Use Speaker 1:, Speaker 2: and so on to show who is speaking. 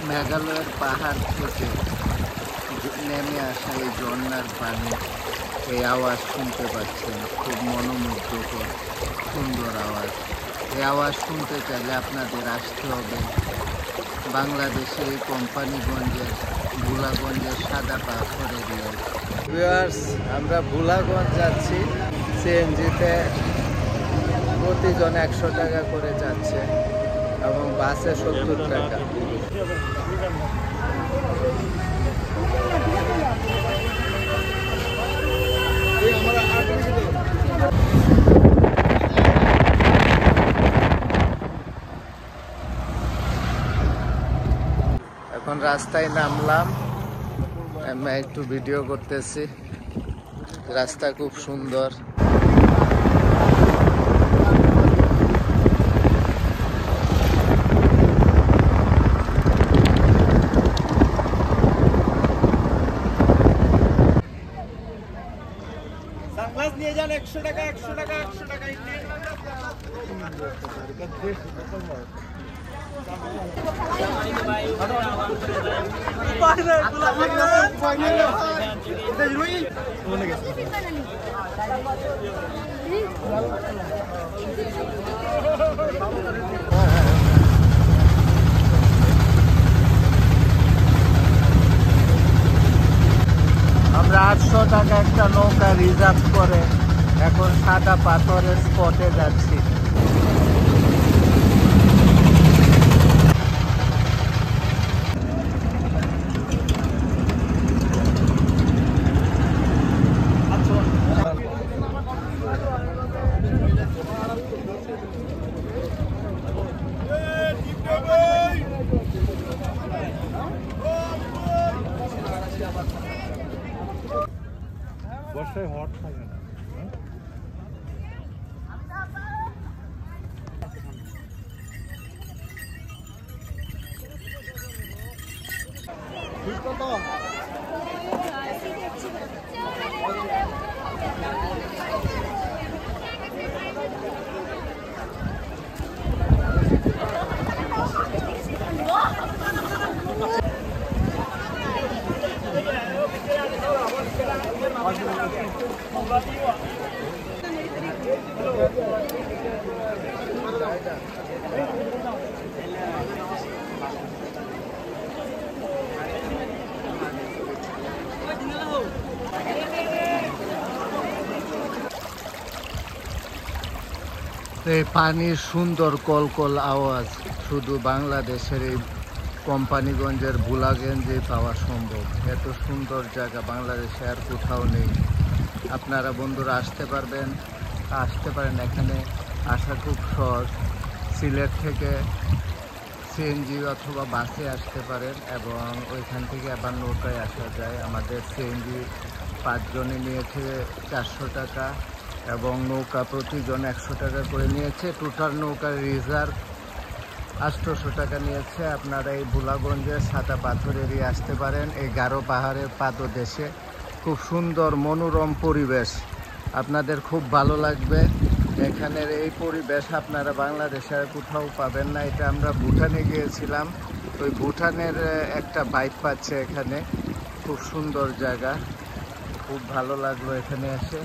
Speaker 1: মেঘালয়ের পাহাড় থেকে নেমে আসা এই ঝর্ণার পানি, এই আওয়াজ শুনতে পাচ্ছেন, খুব মনোমুগ্ধকর সুন্দর আওয়াজ। এই আওয়াজ শুনতে চাইলে আপনাদের আসতে হবে বাংলাদেশের এই কোম্পানিগঞ্জের ভোলাগঞ্জের সাদা পাথর এরিয়ায়। ভিউয়ার্স, আমরা ভোলাগঞ্জ যাচ্ছি। সিএনজিতে প্রতিজন 100 টাকা করে যাচ্ছে এবং বাসে 70 টাকা। এখন রাস্তায় নামলাম, আমি একটু ভিডিও করতেছি। রাস্তা খুব সুন্দর।
Speaker 2: সানগ্লাস নিয়ে যান, 100 টাকা 100 টাকা 100 টাকা।
Speaker 1: আমরা 800 টাকা একটা নৌকা রিজার্ভ করে এখন সাদা পাথরের স্পটে যাচ্ছি।
Speaker 2: বর্ষায় হট থাকে না।
Speaker 1: এই পানির সুন্দর কলকল আওয়াজ শুধু বাংলাদেশের এই কোম্পানিগঞ্জের ভোলাগঞ্জে পাওয়া সম্ভব। এত সুন্দর জায়গা বাংলাদেশে আর কোথাও নেই। আপনারা বন্ধুরা আসতে পারেন। এখানে আসা খুব সহজ। সিলেট থেকে সিএনজি অথবা বাসে আসতে পারেন এবং ওইখান থেকে আবার নৌকায় আসা যায়। আমাদের সিএনজি 5 জনে নিয়েছে 400 টাকা এবং নৌকা প্রতিজন 100 টাকা করে নিয়েছে। টোটাল নৌকার রিজার্ভ 800 টাকা নিয়েছে। আপনারা এই ভোলাগঞ্জের সাদা পাথর এরিয়া আসতে পারেন। এই গারো পাহাড়ের পাদদেশে খুব সুন্দর মনোরম পরিবেশ, আপনাদের খুব ভালো লাগবে। এখানের এই পরিবেশ আপনারা বাংলাদেশে আর কোথাও পাবেন না। এটা আমরা ভুটানে গিয়েছিলাম, ওই ভুটানের একটা ভাইব পাচ্ছে এখানে। খুব সুন্দর জায়গা, খুব ভালো লাগলো এখানে এসে।